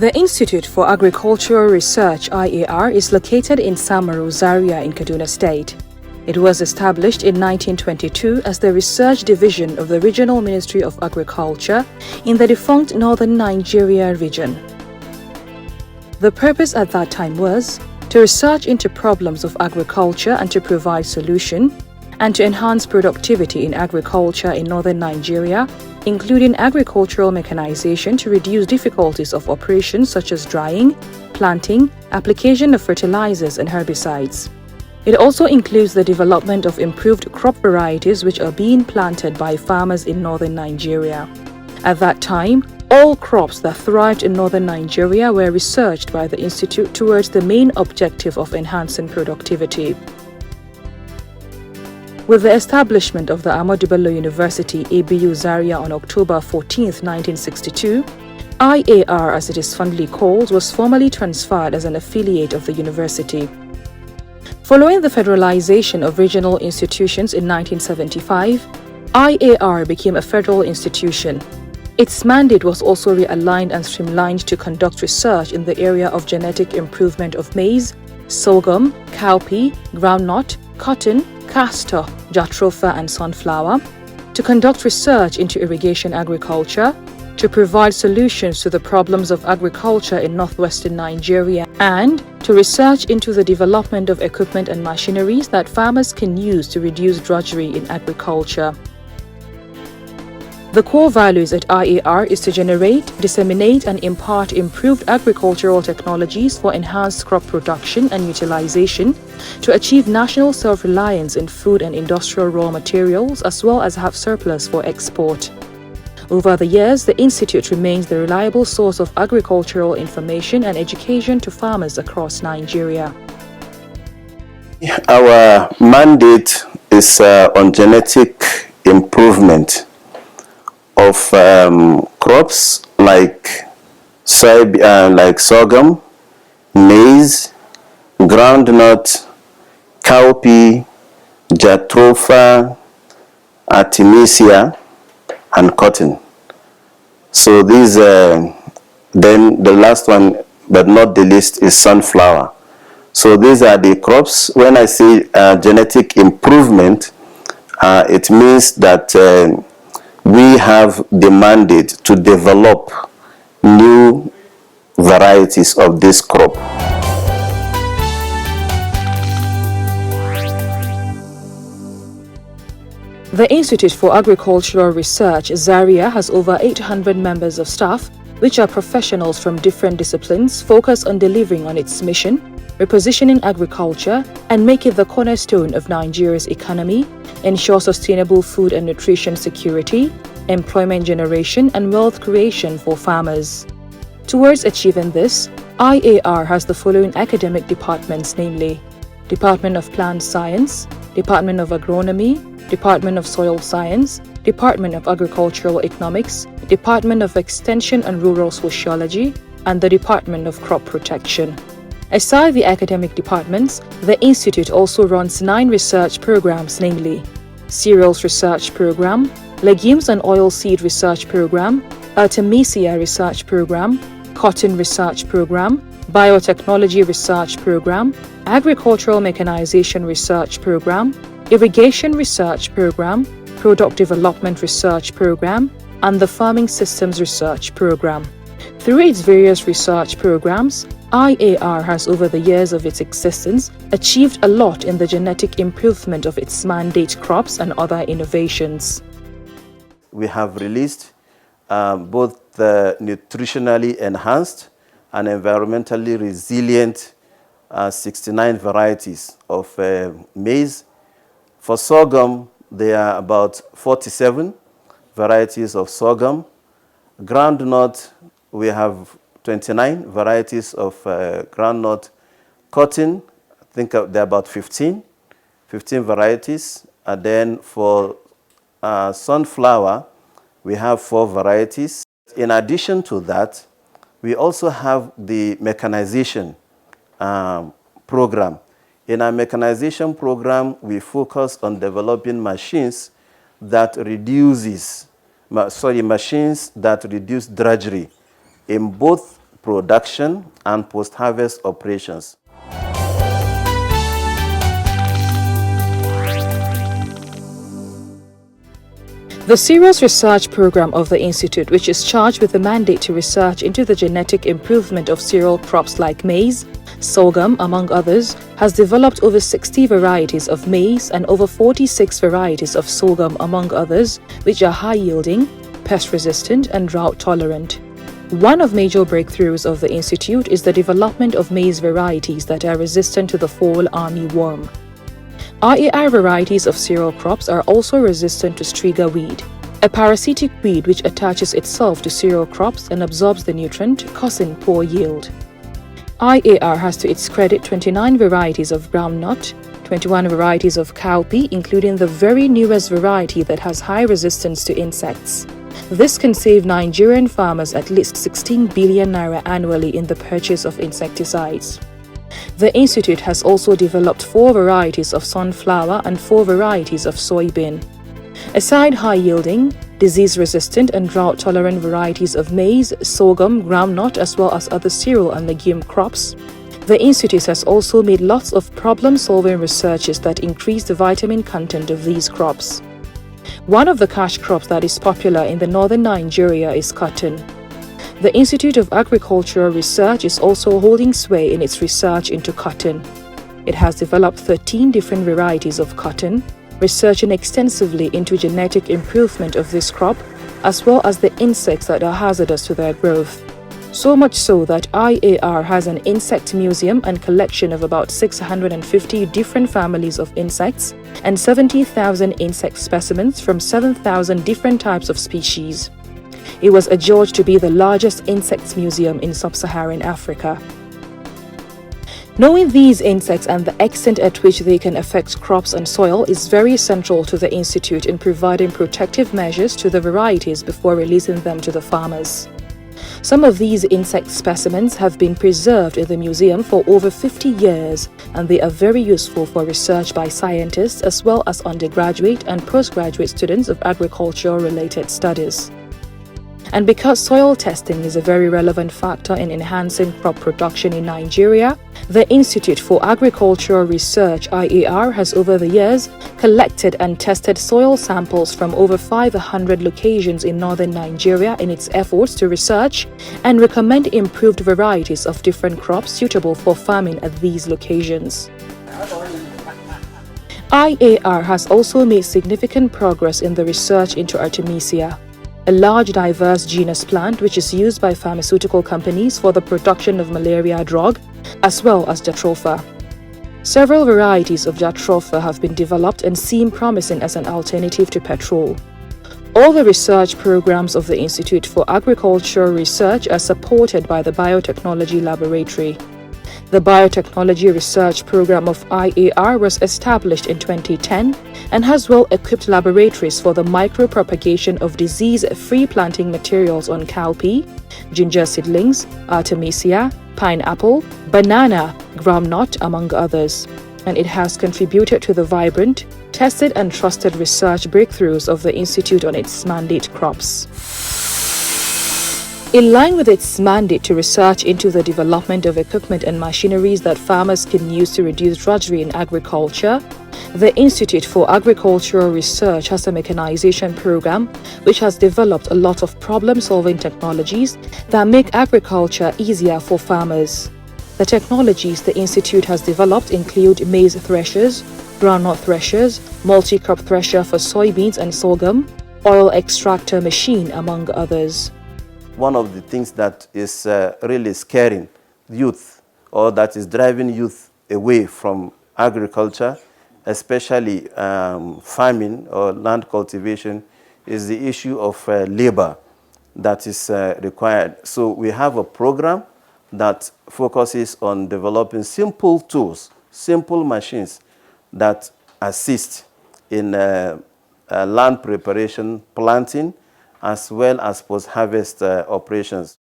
The Institute for Agricultural Research IAR is located in Samaru, Zaria in Kaduna State. It was established in 1922 as the research division of the Regional Ministry of Agriculture in the defunct northern Nigeria region. The purpose at that time was to research into problems of agriculture and to provide solution, and to enhance productivity in agriculture in northern Nigeria, including agricultural mechanization to reduce difficulties of operations such as drying, planting, application of fertilizers and herbicides. It also includes the development of improved crop varieties which are being planted by farmers in northern Nigeria. At that time, all crops that thrived in northern Nigeria were researched by the Institute towards the main objective of enhancing productivity. With the establishment of the Ahmadu Bello University, ABU Zaria on October 14, 1962, IAR, as it is fondly called, was formally transferred as an affiliate of the university. Following the federalization of regional institutions in 1975, IAR became a federal institution. Its mandate was also realigned and streamlined to conduct research in the area of genetic improvement of maize, sorghum, cowpea, groundnut, cotton, castor, jatropha and sunflower, to conduct research into irrigation agriculture, to provide solutions to the problems of agriculture in northwestern Nigeria, and to research into the development of equipment and machineries that farmers can use to reduce drudgery in agriculture. The core values at IAR is to generate, disseminate and impart improved agricultural technologies for enhanced crop production and utilization, to achieve national self-reliance in food and industrial raw materials, as well as have surplus for export. Over the years, the Institute remains the reliable source of agricultural information and education to farmers across Nigeria. Our mandate is on genetic improvement of crops like sorghum, maize, groundnut, cowpea, jatropha, artemisia, and cotton. So these, then the last one, but not the least, is sunflower. So these are the crops. When I say genetic improvement, it means that we have the mandate to develop new varieties of this crop. The Institute for Agricultural Research, Zaria, has over 800 members of staff, which are professionals from different disciplines focused on delivering on its mission, repositioning agriculture, and make it the cornerstone of Nigeria's economy, ensure sustainable food and nutrition security, employment generation, and wealth creation for farmers. Towards achieving this, IAR has the following academic departments, namely Department of Plant Science, Department of Agronomy, Department of Soil Science, Department of Agricultural Economics, Department of Extension and Rural Sociology, and the Department of Crop Protection. Aside the academic departments, the Institute also runs 9 research programs, namely Cereals Research Program, Legumes and Oilseed Research Program, Artemisia Research Program, Cotton Research Program, Biotechnology Research Program, Agricultural Mechanization Research Program, Irrigation Research Program, Product Development Research Program, and the Farming Systems Research Program. Through its various research programs, IAR has over the years of its existence achieved a lot in the genetic improvement of its mandate crops and other innovations. We have released both the nutritionally enhanced and environmentally resilient 69 varieties of maize. For sorghum, there are about 47 varieties of sorghum. Groundnut, we have 29 varieties of groundnut. Cotton, I think there are about 15 varieties. And then for sunflower, we have 4 varieties. In addition to that, we also have the mechanization program. In our mechanization program, we focus on developing machines that reduce drudgery in both production, and post-harvest operations. The Cereals Research Program of the Institute, which is charged with the mandate to research into the genetic improvement of cereal crops like maize, sorghum, among others, has developed over 60 varieties of maize and over 46 varieties of sorghum, among others, which are high-yielding, pest-resistant, and drought-tolerant. One of major breakthroughs of the Institute is the development of maize varieties that are resistant to the fall armyworm. IAR varieties of cereal crops are also resistant to striga weed, a parasitic weed which attaches itself to cereal crops and absorbs the nutrient, causing poor yield. IAR has to its credit 29 varieties of groundnut, 21 varieties of cowpea, including the very newest variety that has high resistance to insects. This can save Nigerian farmers at least 16 billion naira annually in the purchase of insecticides. The Institute has also developed 4 varieties of sunflower and 4 varieties of soybean. Aside high-yielding, disease-resistant and drought-tolerant varieties of maize, sorghum, groundnut, as well as other cereal and legume crops, the Institute has also made lots of problem-solving researches that increase the vitamin content of these crops. One of the cash crops that is popular in the northern Nigeria is cotton. The Institute of Agricultural Research is also holding sway in its research into cotton. It has developed 13 different varieties of cotton, researching extensively into genetic improvement of this crop, as well as the insects that are hazardous to their growth. So much so that IAR has an insect museum and collection of about 650 different families of insects and 70,000 insect specimens from 7,000 different types of species. It was adjudged to be the largest insects museum in sub-Saharan Africa. Knowing these insects and the extent at which they can affect crops and soil is very central to the Institute in providing protective measures to the varieties before releasing them to the farmers. Some of these insect specimens have been preserved in the museum for over 50 years, and they are very useful for research by scientists as well as undergraduate and postgraduate students of agriculture-related studies. And because soil testing is a very relevant factor in enhancing crop production in Nigeria, the Institute for Agricultural Research IAR has over the years collected and tested soil samples from over 500 locations in northern Nigeria in its efforts to research and recommend improved varieties of different crops suitable for farming at these locations. IAR has also made significant progress in the research into Artemisia, a large diverse genus plant which is used by pharmaceutical companies for the production of malaria drug, as well as jatropha. Several varieties of jatropha have been developed and seem promising as an alternative to petrol. All the research programs of the Institute for Agricultural Research are supported by the Biotechnology Laboratory. The Biotechnology Research Program of IAR was established in 2010 and has well-equipped laboratories for the micropropagation of disease-free planting materials on cowpea, ginger seedlings, artemisia, pineapple, banana, groundnut, among others. And it has contributed to the vibrant, tested and trusted research breakthroughs of the Institute on its mandate crops. In line with its mandate to research into the development of equipment and machineries that farmers can use to reduce drudgery in agriculture, the Institute for Agricultural Research has a mechanization program which has developed a lot of problem-solving technologies that make agriculture easier for farmers. The technologies the Institute has developed include maize threshers, groundnut threshers, multi-crop thresher for soybeans and sorghum, oil extractor machine, among others. One of the things that is really scaring youth, or that is driving youth away from agriculture, especially farming or land cultivation, is the issue of labor that is required. So we have a program that focuses on developing simple tools, simple machines that assist in land preparation, planting, as well as post-harvest operations.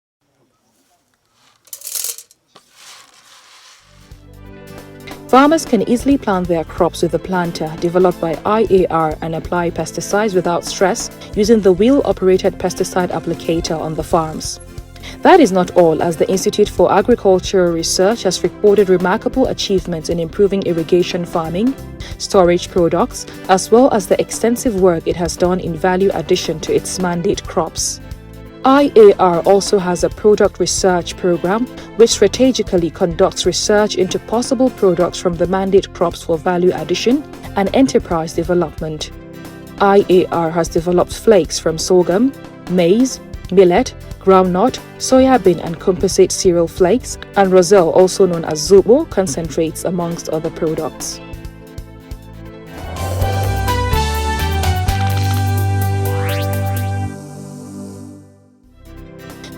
Farmers can easily plant their crops with a planter developed by IAR and apply pesticides without stress using the wheel-operated pesticide applicator on the farms. That is not all, as the Institute for Agricultural Research has recorded remarkable achievements in improving irrigation farming, storage products, as well as the extensive work it has done in value addition to its mandate crops. IAR also has a product research program which strategically conducts research into possible products from the mandate crops for value addition and enterprise development. IAR has developed flakes from sorghum, maize, millet, groundnut, soya bean and composite cereal flakes, and roselle, also known as zobo, concentrates amongst other products.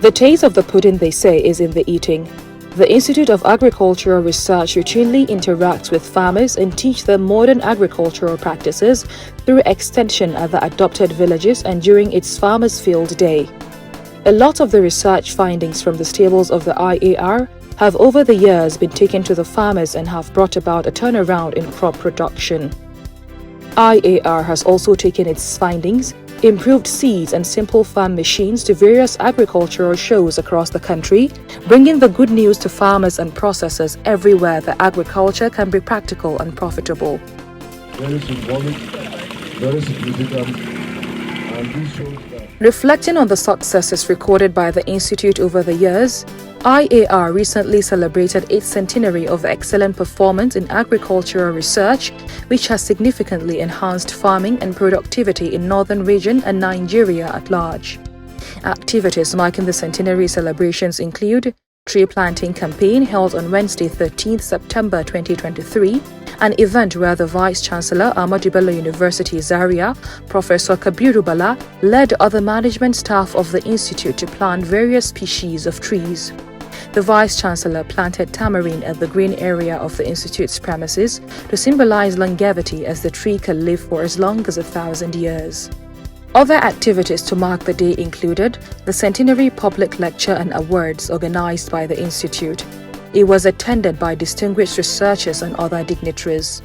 The taste of the pudding, they say, is in the eating. The Institute of Agricultural Research routinely interacts with farmers and teach them modern agricultural practices through extension at the adopted villages and during its Farmers Field Day. A lot of the research findings from the stables of the IAR have over the years been taken to the farmers and have brought about a turnaround in crop production. IAR has also taken its findings, improved seeds and simple farm machines to various agricultural shows across the country, bringing the good news to farmers and processors everywhere that agriculture can be practical and profitable. Very symbolic, very significant, and this shows that. Reflecting on the successes recorded by the Institute over the years, IAR recently celebrated its centenary of excellent performance in agricultural research, which has significantly enhanced farming and productivity in northern region and Nigeria at large. Activities marking the centenary celebrations include tree planting campaign held on Wednesday 13th September 2023, an event where the Vice-Chancellor, Ahmadu Bello University, Zaria, Professor Kabiru Bala, led other management staff of the institute to plant various species of trees. The Vice-Chancellor planted tamarind at the green area of the institute's premises to symbolize longevity, as the tree can live for as long as 1,000 years. Other activities to mark the day included the Centenary Public Lecture and Awards organized by the Institute. It was attended by distinguished researchers and other dignitaries.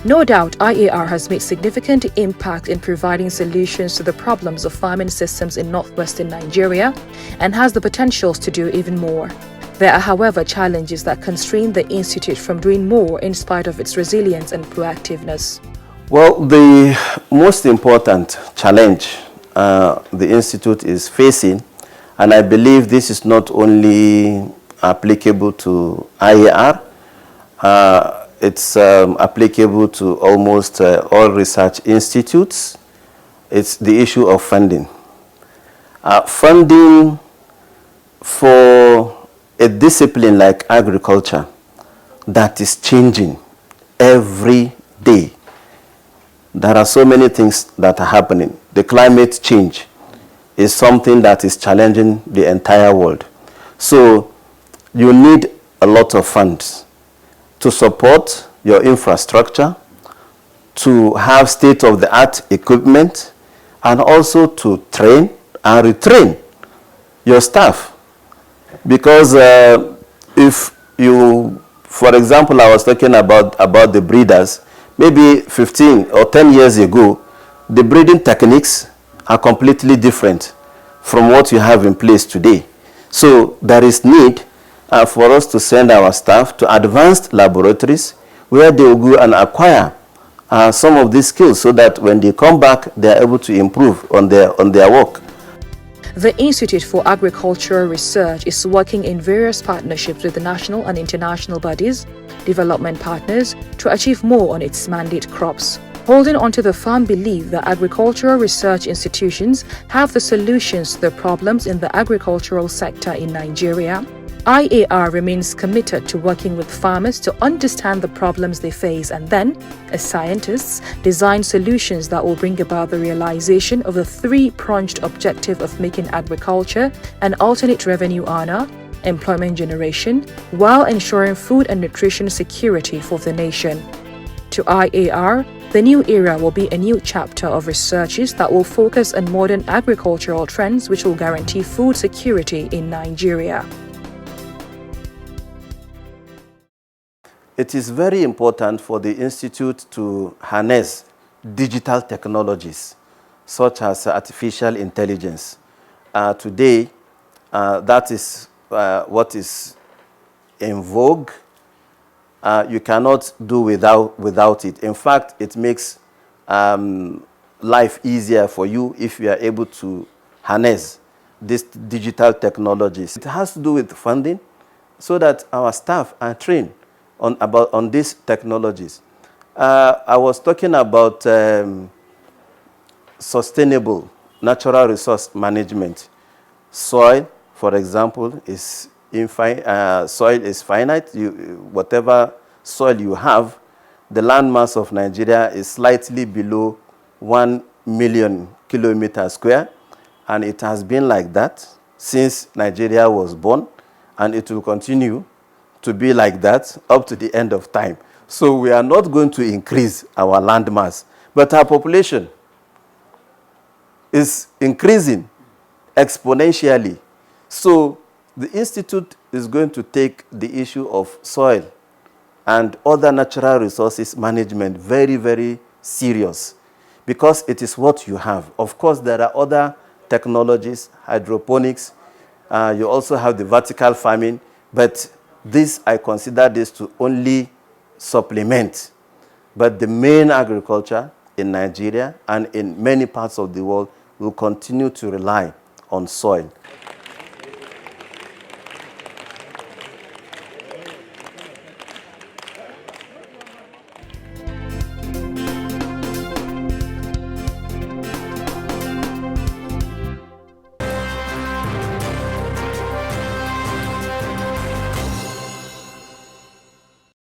No doubt, IAR has made significant impact in providing solutions to the problems of farming systems in northwestern Nigeria and has the potentials to do even more. There are, however, challenges that constrain the Institute from doing more in spite of its resilience and proactiveness. Well, the most important challenge the Institute is facing, and I believe this is not only applicable to IAR, it's applicable to almost all research institutes. It's the issue of funding. Funding for a discipline like agriculture that is changing every day. There are so many things that are happening. The climate change is something that is challenging the entire world. So you need a lot of funds to support your infrastructure, to have state-of-the-art equipment, and also to train and retrain your staff. Because if you, for example, I was talking about the breeders, maybe 15 or 10 years ago, the breeding techniques are completely different from what you have in place today. So there is need for us to send our staff to advanced laboratories where they will go and acquire some of these skills so that when they come back, they are able to improve on their work. The Institute for Agricultural Research is working in various partnerships with the national and international bodies, development partners, to achieve more on its mandate crops. Holding on to the firm belief that agricultural research institutions have the solutions to the problems in the agricultural sector in Nigeria, IAR remains committed to working with farmers to understand the problems they face and then, as scientists, design solutions that will bring about the realization of the three-pronged objective of making agriculture an alternate revenue earner, employment generation, while ensuring food and nutrition security for the nation. To IAR, the new era will be a new chapter of researches that will focus on modern agricultural trends which will guarantee food security in Nigeria. it is very important for the Institute to harness digital technologies such as artificial intelligence. Today, that is what is in vogue. You cannot do without it. In fact, it makes life easier for you if you are able to harness these digital technologies. It has to do with funding so that our staff are trained on these technologies. I was talking about sustainable natural resource management. Soil, for example, is soil is finite. Whatever soil you have, the landmass of Nigeria is slightly below 1 million kilometers square, and it has been like that since Nigeria was born, and it will continue to be like that up to the end of time. So we are not going to increase our landmass, but our population is increasing exponentially. So the Institute is going to take the issue of soil and other natural resources management very, very serious, because it is what you have. Of course, there are other technologies, hydroponics. You also have the vertical farming, but I consider this to only supplement. But the main agriculture in Nigeria and in many parts of the world will continue to rely on soil.